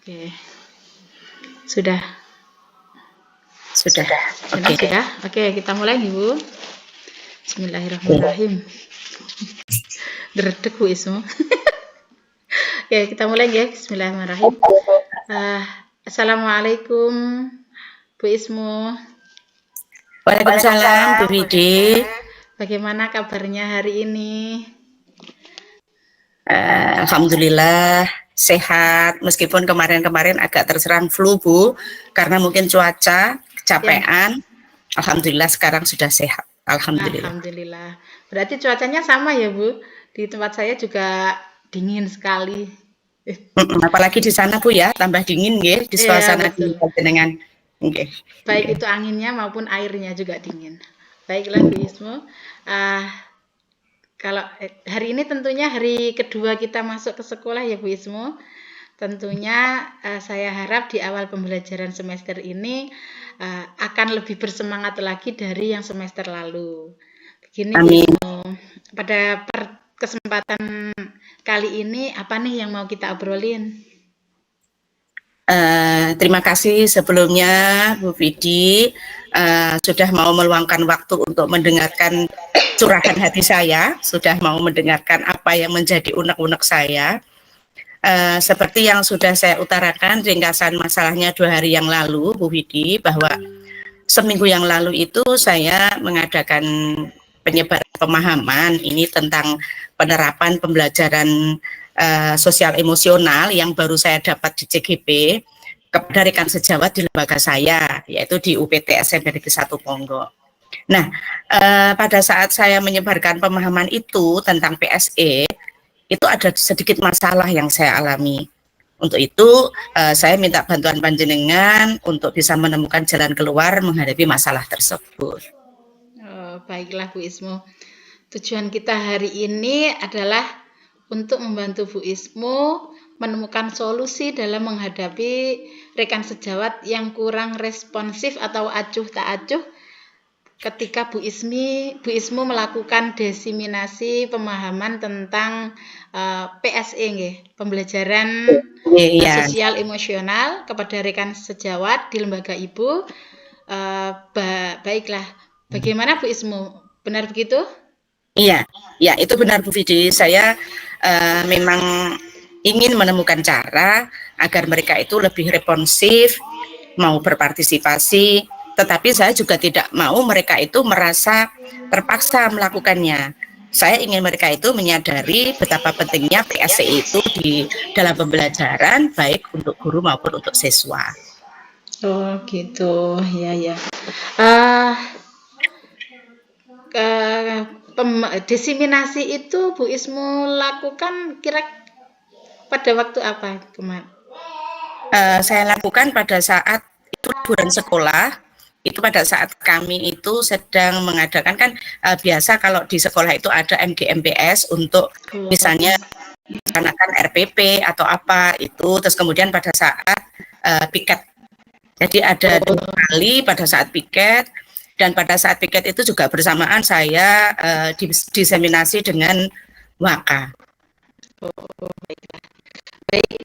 Oke, sudah. Sudah. Oke. Sudah. Oke, kita mulai nih, Bu. Bismillahirrahmanirrahim. Dredeg Bu Ismu. Oke, kita mulai ya. Bismillahirrahmanirrahim. Assalamualaikum Bu Ismu. Waalaikumsalam Bu Widi. Bagaimana kabarnya hari ini? Alhamdulillah sehat, meskipun kemarin-kemarin agak terserang flu Bu, karena mungkin cuaca, kecapean. Alhamdulillah sekarang sudah sehat. Alhamdulillah. Berarti cuacanya sama ya Bu? Di tempat saya juga dingin sekali. Apalagi di sana Bu ya, tambah dingin ya, di suasana di Panjenengan. Baik itu anginnya maupun airnya juga dingin. Baiklah Bu Ismu. Kalau hari ini tentunya hari kedua kita masuk ke sekolah ya Bu Ismu. Tentunya saya harap di awal pembelajaran semester ini akan lebih bersemangat lagi dari yang semester lalu. Begini Bu Ismu, pada kesempatan kali ini apa nih yang mau kita obrolin? Terima kasih sebelumnya Bu Widi sudah mau meluangkan waktu untuk mendengarkan curahan hati saya, sudah mau mendengarkan apa yang menjadi unek-unek saya. Seperti yang sudah saya utarakan ringkasan masalahnya 2 hari yang lalu Bu Widi, bahwa seminggu yang lalu itu saya mengadakan penyebaran pemahaman ini tentang penerapan pembelajaran sosial emosional yang baru saya dapat di CGP kepada rekan sejawat di lembaga saya, yaitu di UPT SMP Negeri 1 Ponggok. Nah, pada saat saya menyebarkan pemahaman itu tentang PSE, itu ada sedikit masalah yang saya alami. Untuk itu, saya minta bantuan panjenengan untuk bisa menemukan jalan keluar menghadapi masalah tersebut. Baiklah Bu Ismu. Tujuan kita hari ini adalah untuk membantu Bu Ismu menemukan solusi dalam menghadapi rekan sejawat yang kurang responsif atau acuh tak acuh ketika Bu Ismu melakukan diseminasi pemahaman tentang PSE, pembelajaran sosial emosional kepada rekan sejawat di lembaga Ibu. Baiklah, bagaimana Bu Ismu? Benar begitu? Iya, ya itu benar Bu Widi. Saya memang ingin menemukan cara agar mereka itu lebih responsif, mau berpartisipasi, tetapi saya juga tidak mau mereka itu merasa terpaksa melakukannya. Saya ingin mereka itu menyadari betapa pentingnya PSE itu di dalam pembelajaran, baik untuk guru maupun untuk siswa. Oh gitu, ya. Diseminasi itu Bu Ismu lakukan kira pada waktu apa kemarin? Saya lakukan pada saat itu liburan sekolah. Itu pada saat kami itu sedang mengadakan kan biasa kalau di sekolah itu ada MGMPS untuk misalnya melaksanakan RPP atau apa itu, terus kemudian pada saat piket. Jadi ada 2 kali pada saat piket, dan pada saat piket itu juga bersamaan saya diseminasi dengan WAKA. Baiklah. Baik,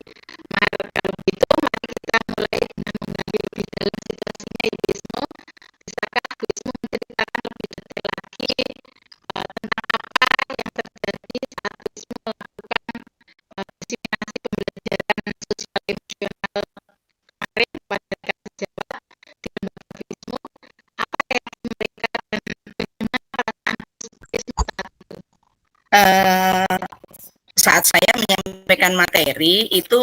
kalau begitu mari kita mulai dengan menggali lebih dalam situasinya Ibu Ismu. Bisakah Bu Ismu menceritakan lebih detail lagi tentang apa yang terjadi saat Bu Ismu melakukan diseminasi pembelajaran sosial emosional kemarin kepada rekan sejawat di lembaga Bu Ismu? Apa reaksi mereka dan bagaimana perasaan Bu Ismu saat itu? Saat saya menyampaikan materi itu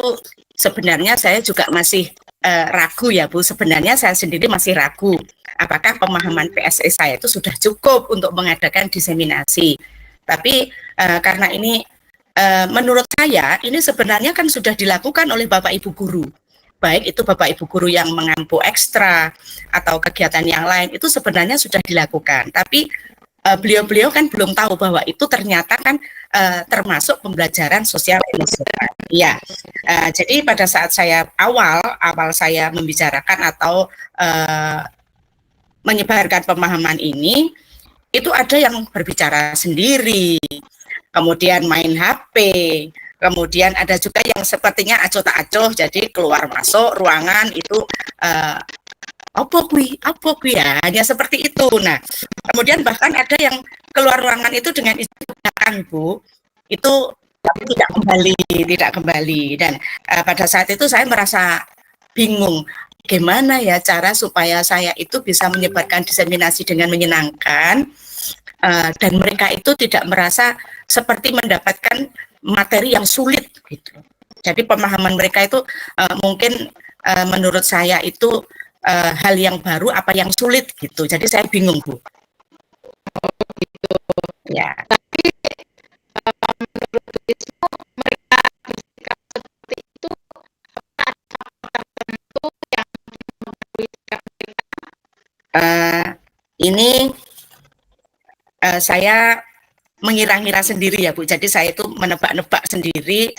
sebenarnya saya juga masih ragu ya Bu. Sebenarnya saya sendiri masih ragu apakah pemahaman PSE saya itu sudah cukup untuk mengadakan diseminasi. Tapi karena ini menurut saya ini sebenarnya kan sudah dilakukan oleh Bapak Ibu guru. Baik itu Bapak Ibu guru yang mengampu ekstra atau kegiatan yang lain itu sebenarnya sudah dilakukan. Tapi beliau-beliau kan belum tahu bahwa itu ternyata kan termasuk pembelajaran sosial emosional. Ya, jadi pada saat saya awal saya membicarakan atau menyebarkan pemahaman ini, itu ada yang berbicara sendiri, kemudian main HP, Kemudian ada juga yang sepertinya acuh tak acuh, jadi keluar masuk ruangan itu apa kui ya, hanya seperti itu. Nah, kemudian bahkan ada yang keluar ruangan itu dengan isi belakang, Bu, itu tapi tidak kembali. Dan pada saat itu saya merasa bingung, gimana ya cara supaya saya itu bisa menyebarkan diseminasi dengan menyenangkan, dan mereka itu tidak merasa seperti mendapatkan materi yang sulit gitu. Jadi pemahaman mereka itu mungkin menurut saya itu hal yang baru apa yang sulit gitu. Jadi saya bingung, Bu. Gitu. Ya. Tapi menurut Bu Risma, mereka bersikap seperti itu apakah ada faktor tertentu yang mempengaruhi sikap mereka? Ini saya mengira-ngira sendiri ya, Bu. Jadi saya itu menebak-nebak sendiri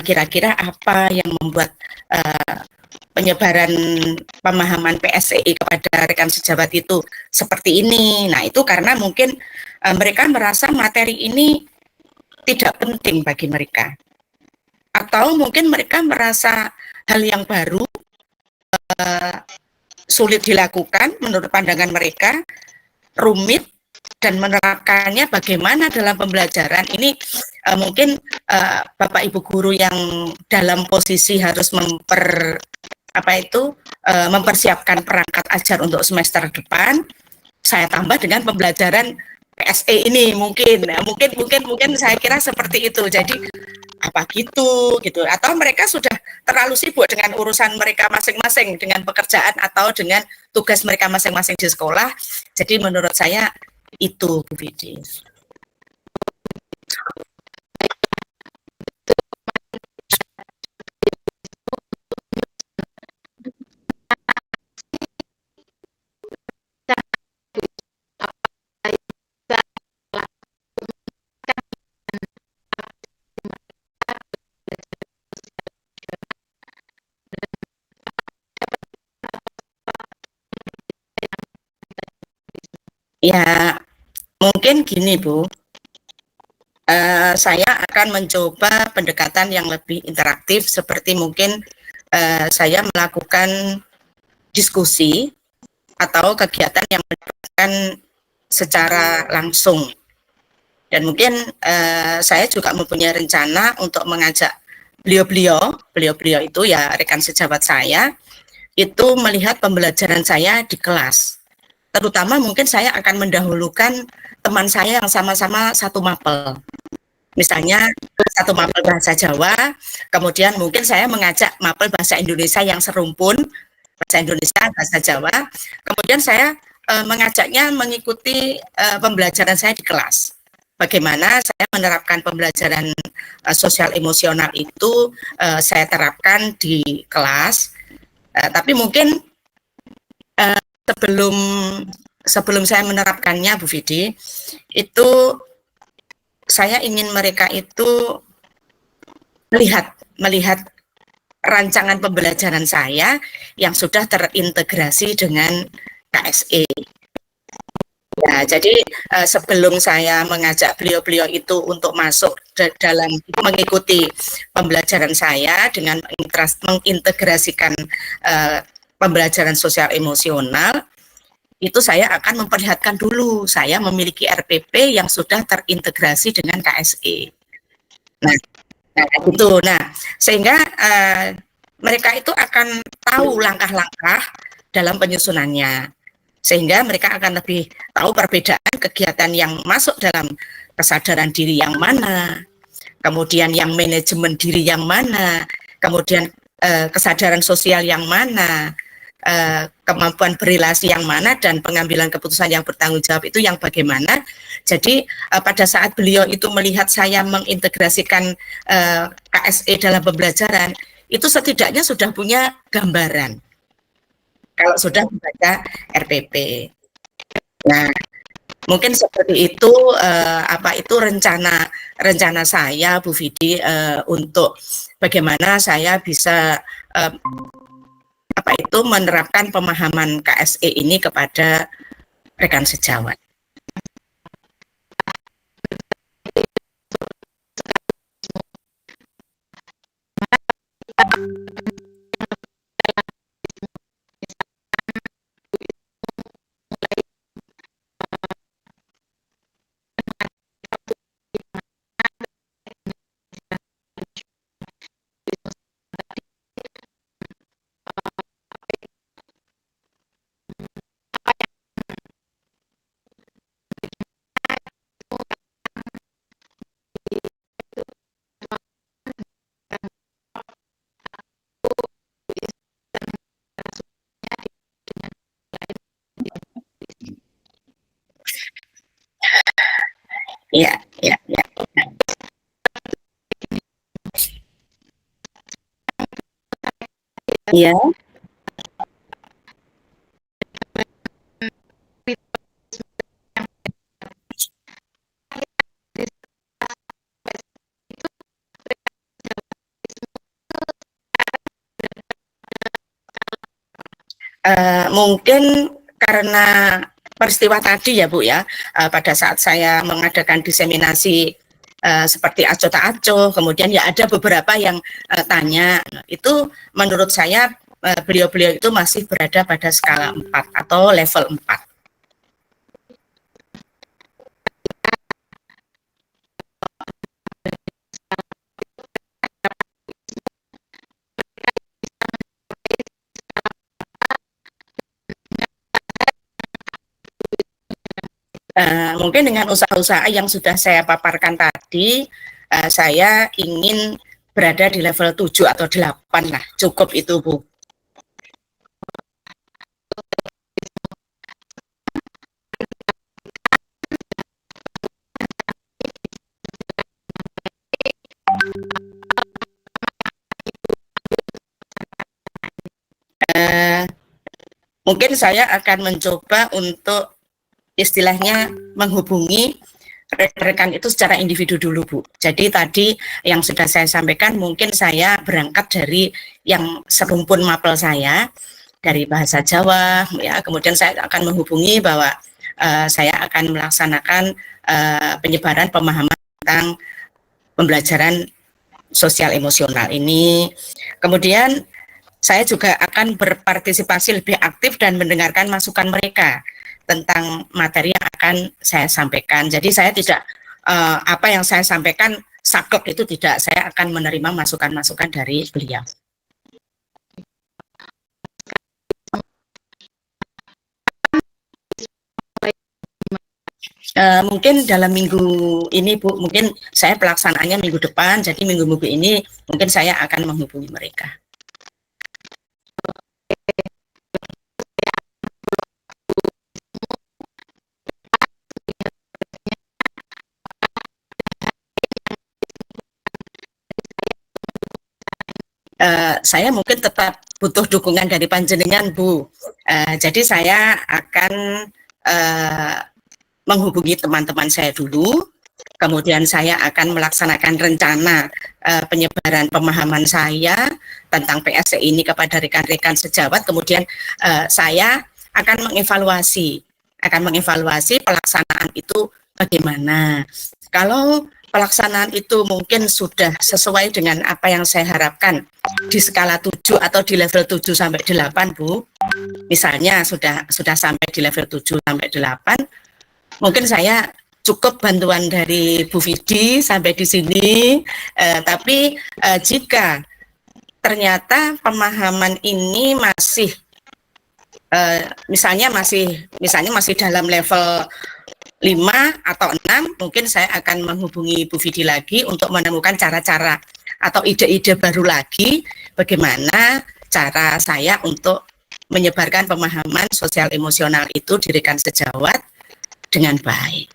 kira-kira apa yang membuat penyebaran pemahaman PSEI kepada rekan sejawat itu seperti ini. Nah, itu karena mungkin mereka merasa materi ini tidak penting bagi mereka. Atau mungkin mereka merasa hal yang baru sulit dilakukan menurut pandangan mereka, rumit, dan menerapkannya bagaimana dalam pembelajaran ini mungkin Bapak Ibu guru yang dalam posisi harus mempersiapkan perangkat ajar untuk semester depan, saya tambah dengan pembelajaran PSE ini mungkin saya kira seperti itu. Jadi apa gitu atau mereka sudah terlalu sibuk dengan urusan mereka masing-masing, dengan pekerjaan atau dengan tugas mereka masing-masing di sekolah. Jadi menurut saya itu, Bu Vidi. Ya, mungkin gini, Bu. Saya akan mencoba pendekatan yang lebih interaktif, seperti mungkin saya melakukan diskusi atau kegiatan yang melibatkan secara langsung. Dan mungkin saya juga mempunyai rencana untuk mengajak beliau itu ya rekan sejawat saya, itu melihat pembelajaran saya di kelas. Terutama mungkin saya akan mendahulukan teman saya yang sama-sama satu mapel. Misalnya satu mapel bahasa Jawa, kemudian mungkin saya mengajak mapel bahasa Indonesia yang serumpun, bahasa Indonesia, bahasa Jawa, kemudian saya mengajaknya mengikuti pembelajaran saya di kelas. Bagaimana saya menerapkan pembelajaran sosial emosional itu saya terapkan di kelas, tapi mungkin sebelum saya menerapkannya, Bu Vidi, itu saya ingin mereka itu melihat rancangan pembelajaran saya yang sudah terintegrasi dengan KSE. Ya, jadi sebelum saya mengajak beliau itu untuk masuk dalam mengikuti pembelajaran saya dengan mengintegrasikan pembelajaran sosial emosional, itu saya akan memperlihatkan dulu saya memiliki RPP yang sudah terintegrasi dengan KSE. Nah itu. Nah, sehingga mereka itu akan tahu langkah-langkah dalam penyusunannya. Sehingga mereka akan lebih tahu perbedaan kegiatan yang masuk dalam kesadaran diri yang mana, kemudian yang manajemen diri yang mana, kemudian kesadaran sosial yang mana, kemampuan berrelasi yang mana, dan pengambilan keputusan yang bertanggung jawab itu yang bagaimana. Jadi pada saat beliau itu melihat saya mengintegrasikan KSE dalam pembelajaran, itu setidaknya sudah punya gambaran kalau sudah membaca RPP. Nah, mungkin seperti itu rencana saya, Bu Vidi, untuk bagaimana saya bisa menerapkan pemahaman KSE ini kepada rekan sejawat. Iya, iya, iya. Iya. Mungkin karena peristiwa tadi ya Bu ya, pada saat saya mengadakan diseminasi seperti aco tak aco, kemudian ya ada beberapa yang tanya, itu menurut saya beliau-beliau itu masih berada pada skala 4 atau level 4. Mungkin dengan usaha-usaha yang sudah saya paparkan tadi, saya ingin berada di level 7 atau 8 lah, cukup itu Bu. Mungkin saya akan mencoba untuk istilahnya menghubungi rekan-rekan itu secara individu dulu Bu. Jadi tadi yang sudah saya sampaikan mungkin saya berangkat dari yang serumpun mapel saya dari bahasa Jawa ya, kemudian saya akan menghubungi bahwa saya akan melaksanakan penyebaran pemahaman tentang pembelajaran sosial emosional ini. Kemudian saya juga akan berpartisipasi lebih aktif dan mendengarkan masukan mereka tentang materi yang akan saya sampaikan. Jadi saya tidak apa yang saya sampaikan saklek itu tidak, saya akan menerima masukan-masukan dari beliau. Mungkin dalam minggu ini Bu, mungkin saya pelaksanaannya minggu depan, jadi minggu-minggu ini mungkin saya akan menghubungi mereka. Saya mungkin tetap butuh dukungan dari panjenengan Bu. Jadi saya akan menghubungi teman-teman saya dulu, kemudian saya akan melaksanakan rencana penyebaran pemahaman saya tentang PSE ini kepada rekan-rekan sejawat, kemudian saya akan mengevaluasi pelaksanaan itu bagaimana. Kalau pelaksanaan itu mungkin sudah sesuai dengan apa yang saya harapkan di skala 7 atau di level 7 sampai 8 Bu, misalnya sudah sampai di level 7 sampai 8, mungkin saya cukup bantuan dari Bu Vidi sampai di sini, tapi jika ternyata pemahaman ini masih misalnya masih dalam level 5 atau 6, mungkin saya akan menghubungi Bu Vidi lagi untuk menemukan cara-cara atau ide-ide baru lagi bagaimana cara saya untuk menyebarkan pemahaman sosial emosional itu di rekan sejawat dengan baik.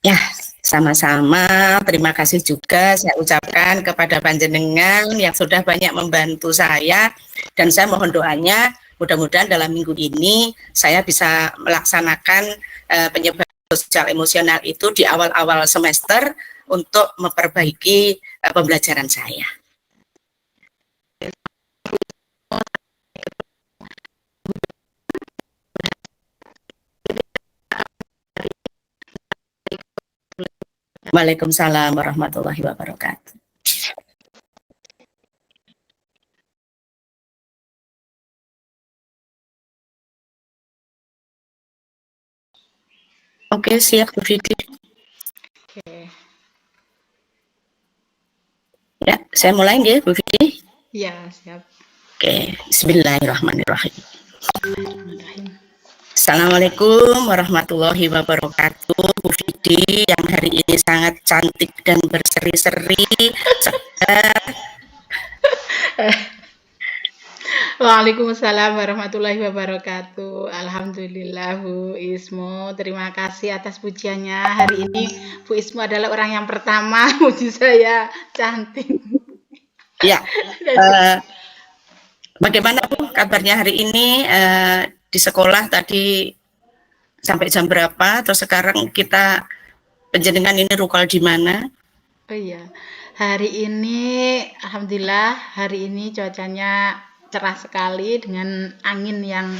Ya, sama-sama. Terima kasih juga saya ucapkan kepada panjenengan yang sudah banyak membantu saya, dan saya mohon doanya mudah-mudahan dalam minggu ini saya bisa melaksanakan penyebaran sosial emosional itu di awal-awal semester untuk memperbaiki pembelajaran saya. Waalaikumsalam warahmatullahi wabarakatuh. Oke, siap Bu Vidi. Oke. Ya, saya mulai ya Bu Vidi. Ya, siap. Oke, bismillahirrahmanirrahim. Assalamualaikum warahmatullahi wabarakatuh, Bu Vidi yang hari ini sangat cantik dan berseri-seri, segar. Waalaikumsalam warahmatullahi wabarakatuh. Alhamdulillah Bu Ismu, terima kasih atas pujiannya. Hari ini Bu Ismu adalah orang yang pertama puji saya cantik. Ya, bagaimana Bu kabarnya hari ini di sekolah tadi sampai jam berapa? Terus sekarang kita penjenengan ini rukal di mana? Oh iya, hari ini alhamdulillah hari ini cuacanya cerah sekali dengan angin yang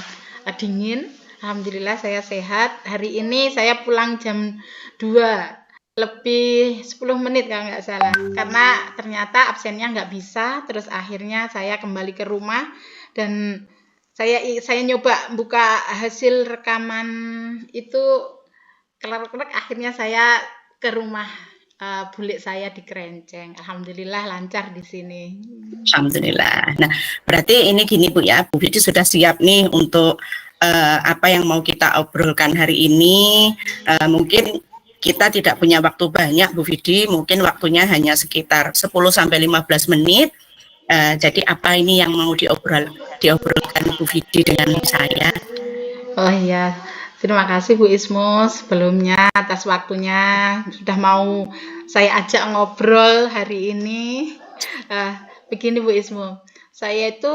dingin. Alhamdulillah saya sehat. Hari ini saya pulang jam 2 lebih 10 menit kalau nggak salah. Karena ternyata absennya nggak bisa, terus akhirnya saya kembali ke rumah dan saya nyoba buka hasil rekaman itu, kelak akhirnya saya ke rumah bule saya di Kerenceng. Alhamdulillah lancar di sini. Alhamdulillah. Nah, berarti ini gini Bu ya, Bu Vidi sudah siap nih untuk apa yang mau kita obrolkan hari ini. Mungkin kita tidak punya waktu banyak Bu Vidi, mungkin waktunya hanya sekitar 10-15 menit. Jadi apa ini yang mau diobrolkan Bu Vidi dengan saya? Oh iya, terima kasih Bu Ismu sebelumnya atas waktunya sudah mau saya ajak ngobrol hari ini. Begini Bu Ismu, saya itu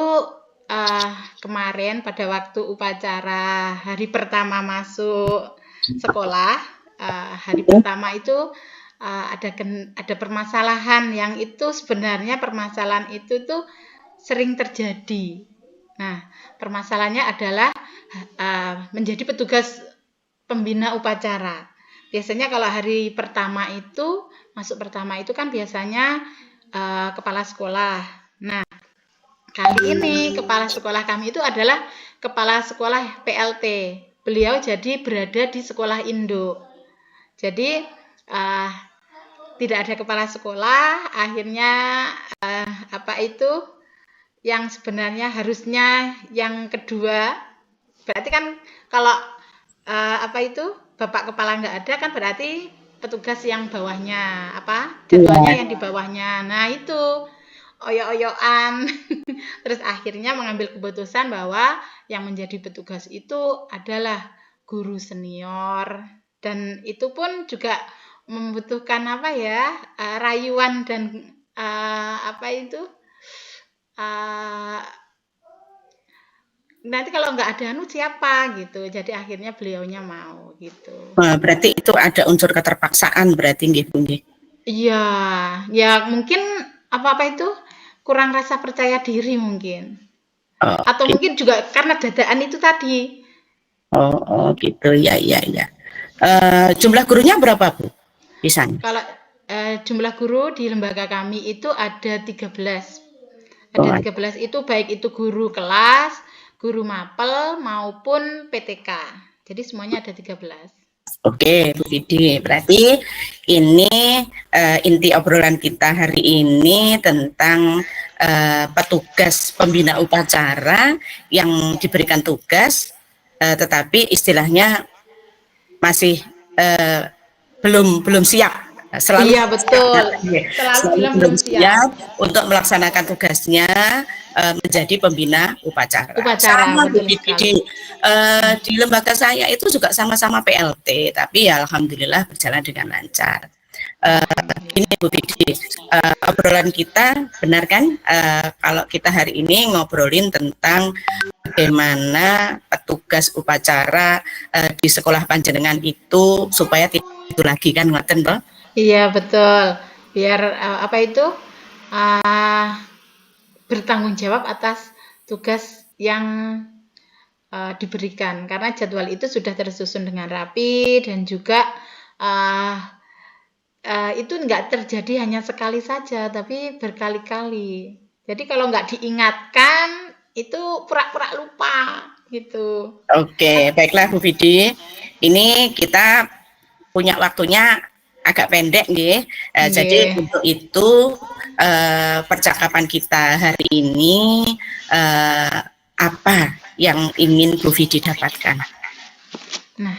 kemarin pada waktu upacara hari pertama masuk sekolah, hari pertama itu ada permasalahan yang itu sebenarnya permasalahan itu tuh sering terjadi. Nah, permasalahannya adalah menjadi petugas pembina upacara. Biasanya kalau hari pertama itu, masuk pertama itu kan biasanya kepala sekolah. Nah, kali ini kepala sekolah kami itu adalah kepala sekolah PLT. Beliau jadi berada di sekolah induk. Jadi tidak ada kepala sekolah, akhirnya yang sebenarnya harusnya yang kedua, berarti kan kalau bapak kepala nggak ada kan berarti petugas yang bawahnya jadwalnya yang di bawahnya. Nah itu oyok-oyokan terus akhirnya mengambil keputusan bahwa yang menjadi petugas itu adalah guru senior, dan itu pun juga membutuhkan rayuan dan nanti kalau nggak ada siapa gitu. Jadi akhirnya beliaunya mau gitu. Berarti itu ada unsur keterpaksaan berarti nggih Bu nggih. Iya, ya mungkin itu kurang rasa percaya diri mungkin. Atau mungkin juga karena dadaan itu tadi. Oh gitu ya. Jumlah gurunya berapa Bu? Misalnya. Kalau jumlah guru di lembaga kami itu ada 13. Ada 13 itu baik itu guru kelas, guru mapel maupun PTK. Jadi semuanya ada 13. Oke, Bu Vidi. Berarti ini inti obrolan kita hari ini tentang petugas pembina upacara yang diberikan tugas, tetapi istilahnya masih belum siap. Selalu iya betul. Selalu belum siap untuk melaksanakan tugasnya menjadi pembina upacara. Sama Bu Vidi. Di lembaga saya itu juga sama-sama PLT, tapi ya alhamdulillah berjalan dengan lancar. Ini Bu Vidi, obrolan kita benar kan? Kalau kita hari ini ngobrolin tentang bagaimana petugas upacara di sekolah panjenengan itu supaya tidak itu lagi kan, ngoten toh? Iya betul, biar bertanggung jawab atas tugas yang diberikan, karena jadwal itu sudah tersusun dengan rapi dan juga itu nggak terjadi hanya sekali saja tapi berkali-kali. Jadi kalau nggak diingatkan itu pura-pura lupa gitu. Oke, baiklah Bu Vidi, ini kita punya waktunya agak pendek nih. Jadi untuk itu percakapan kita hari ini apa yang ingin Bu Vidi dapatkan? Nah,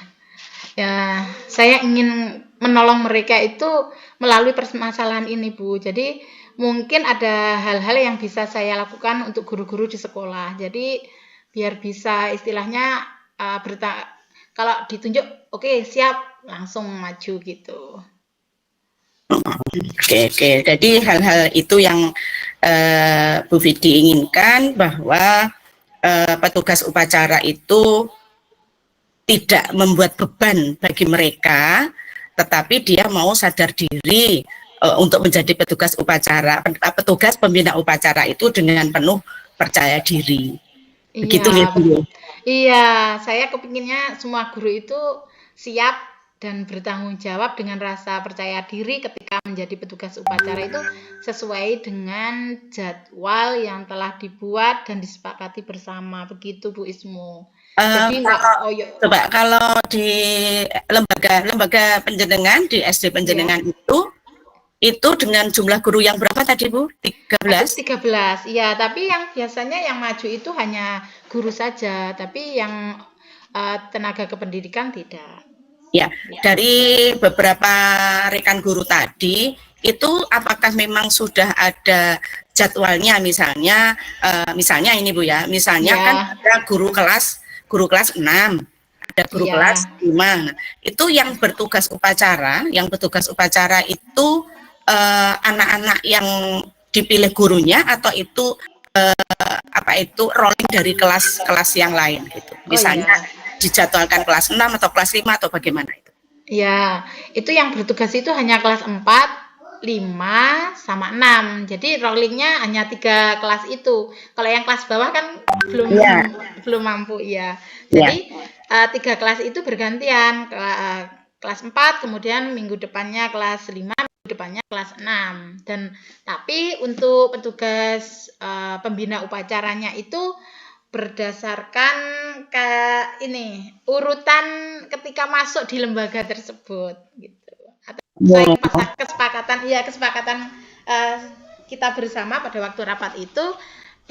ya saya ingin menolong mereka itu melalui permasalahan ini, Bu. Jadi mungkin ada hal-hal yang bisa saya lakukan untuk guru-guru di sekolah. Jadi biar bisa istilahnya kalau ditunjuk, oke, siap, langsung maju gitu. Oke. Jadi hal-hal itu yang Bu Vidi inginkan, bahwa petugas upacara itu tidak membuat beban bagi mereka, tetapi dia mau sadar diri untuk menjadi petugas upacara, petugas pembina upacara itu dengan penuh percaya diri. Begitu ya, Iya, Bu. iya, saya kepinginnya semua guru itu siap dan bertanggung jawab dengan rasa percaya diri ketika menjadi petugas upacara itu sesuai dengan jadwal yang telah dibuat dan disepakati bersama. Begitu, Bu Ismu. Jadi Kalau oh ya, coba kalau di lembaga penjenengan di SD ya. penjenengan itu dengan jumlah guru yang berapa tadi, Bu? Ada 13? 13, iya, tapi yang biasanya yang maju itu hanya guru saja, tapi yang tenaga kependidikan tidak. Ya, Ya. dari beberapa rekan guru tadi, itu apakah memang sudah ada jadwalnya, misalnya ini Bu ya, misalnya kan Ya, ada guru kelas 6, ada guru kelas iya. 5. Nah, itu yang bertugas upacara itu anak-anak yang dipilih gurunya, atau itu rolling dari kelas-kelas yang lain gitu. Oh Misalnya ya. dijadwalkan kelas 6 atau kelas 5 atau bagaimana itu? Ya, itu yang bertugas itu hanya kelas 4, 5, sama 6. Jadi rollingnya hanya 3 kelas itu. Kalau yang kelas bawah kan belum Iya, belum mampu ya. iya. Jadi 3 kelas itu bergantian. Kelas 4, kemudian minggu depannya kelas 5, minggu depannya kelas 6. Dan tapi untuk petugas pembina upacaranya itu berdasarkan ke ini urutan ketika masuk di lembaga tersebut gitu. Atau sesuai kesepakatan kita bersama pada waktu rapat itu,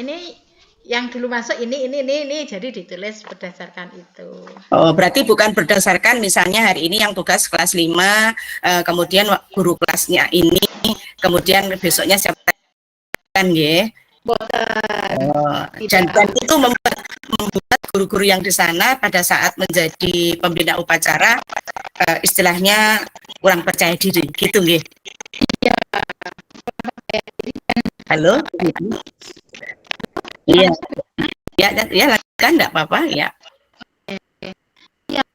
ini yang dulu masuk ini jadi ditulis berdasarkan itu. Oh, berarti bukan berdasarkan misalnya hari ini yang tugas kelas 5, kemudian guru kelasnya ini, kemudian besoknya siapa kan ya. Dan Tidak. itu membuat guru-guru yang di sana pada saat menjadi pembina upacara istilahnya kurang percaya diri gitu nggih. Halo? Iya. Ya, lanjutkan enggak apa-apa ya. Ya,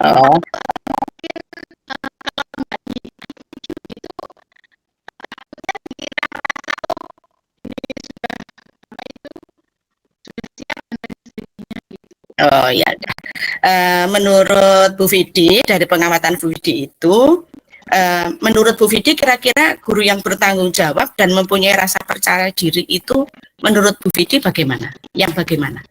Oh. Oh ya. Menurut Bu Vidi, dari pengamatan Bu Vidi itu, menurut Bu Vidi kira-kira guru yang bertanggung jawab dan mempunyai rasa percaya diri itu menurut Bu Vidi bagaimana? Yang bagaimana?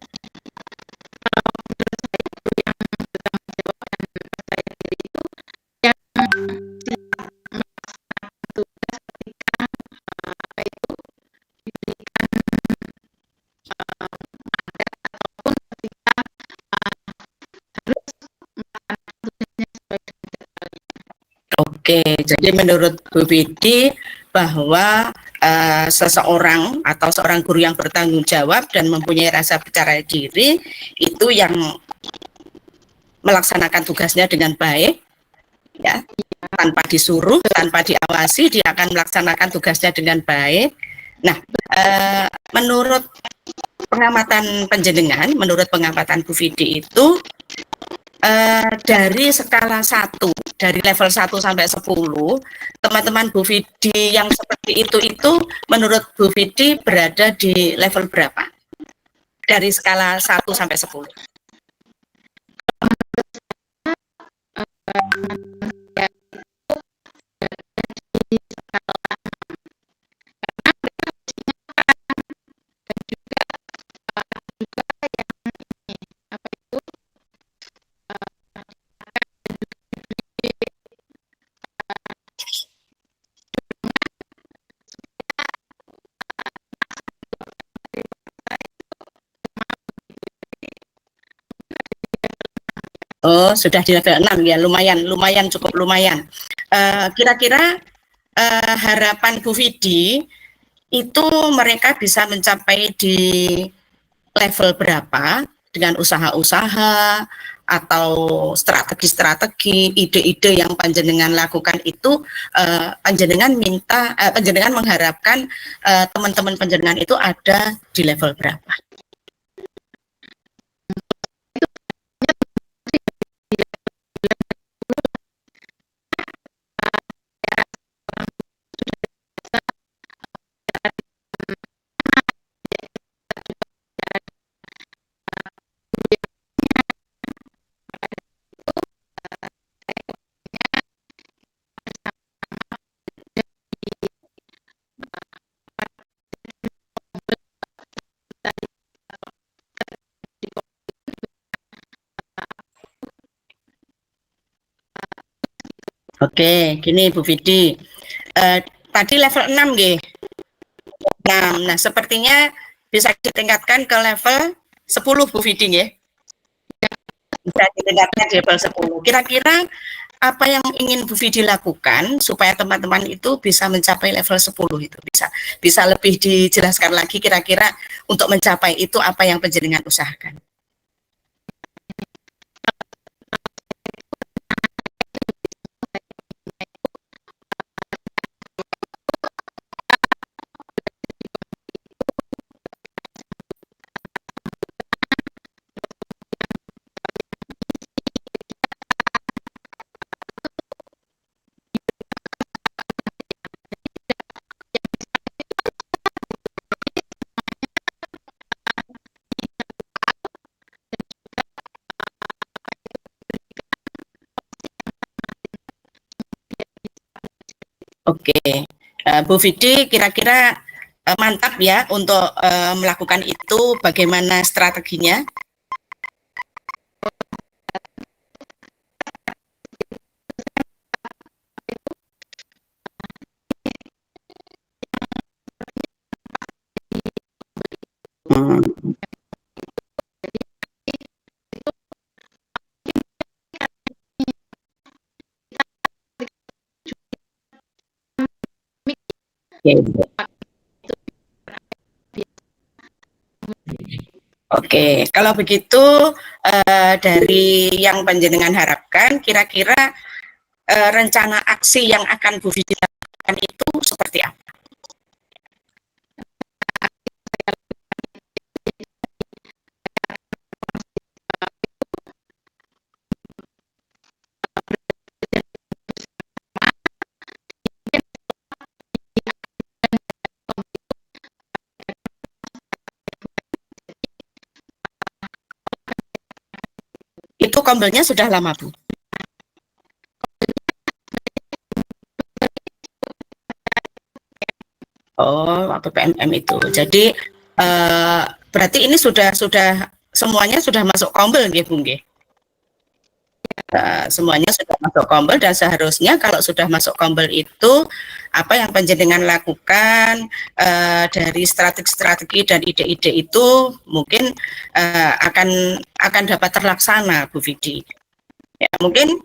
Oke, jadi menurut Bu Vidi bahwa seseorang atau seorang guru yang bertanggung jawab dan mempunyai rasa percaya diri itu yang melaksanakan tugasnya dengan baik, ya, tanpa disuruh, tanpa diawasi, dia akan melaksanakan tugasnya dengan baik. Nah, menurut pengamatan penjenengan, menurut pengamatan Bu Vidi itu dari skala 1, dari level 1 sampai 10, teman-teman Bu Vidi yang seperti itu menurut Bu Vidi berada di level berapa? Dari skala 1 sampai 10. Oh, sudah di level 6 ya, lumayan cukup lumayan. Kira-kira harapan Bu Vidi itu mereka bisa mencapai di level berapa dengan usaha-usaha atau strategi-strategi, ide-ide yang panjenengan lakukan itu, panjenengan mengharapkan teman-teman panjenengan itu ada di level berapa? Oke, gini Bu Vidi. Tadi level 6 nggih. Nah, sepertinya bisa ditingkatkan ke level 10 Bu Vidi nggih. Bisa ditingkatkan di level 10. Kira-kira apa yang ingin Bu Vidi lakukan supaya teman-teman itu bisa mencapai level 10 itu? Bisa lebih dijelaskan lagi kira-kira untuk mencapai itu apa yang panjenengan usahakan? Oke, Bu Vidi kira-kira mantap ya untuk melakukan itu, bagaimana strateginya? Hmm. Oke, kalau begitu dari yang panjenengan harapkan, kira-kira rencana aksi yang akan Bu Vidi lakukan itu seperti apa? Itu kombelnya sudah lama, Bu? Oh, waktu PMM itu. Jadi berarti ini sudah semuanya sudah masuk kombel nggih, Bu nggih? Semuanya sudah masuk kombel dan seharusnya kalau sudah masuk kombel itu apa yang panjenengan lakukan dari strategi-strategi dan ide-ide itu mungkin akan dapat terlaksana, Bu Vidi. Ya, mungkin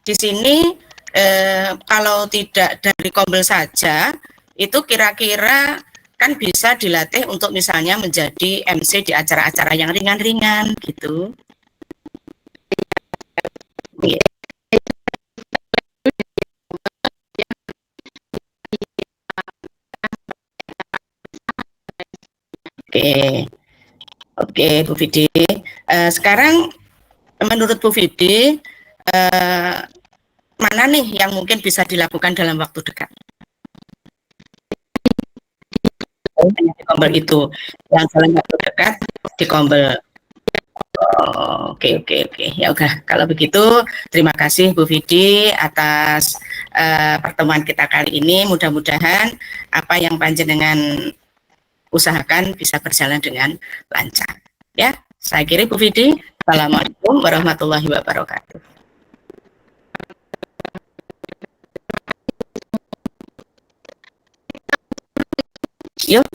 di sini kalau tidak dari kombel saja itu kira-kira kan bisa dilatih untuk misalnya menjadi MC di acara-acara yang ringan-ringan gitu. Oke, oke Bu Vidi. Sekarang menurut Bu Vidi, mana nih yang mungkin bisa dilakukan dalam waktu dekat? Hanya di kombel itu, yang dalam waktu dekat di kombel. Oke, ya udah. Kalau begitu, terima kasih Bu Vidi atas pertemuan kita kali ini. Mudah-mudahan apa yang panjenengan usahakan bisa berjalan dengan lancar. Ya, saya kira Bu Vidi. Assalamualaikum warahmatullahi wabarakatuh. Yuk.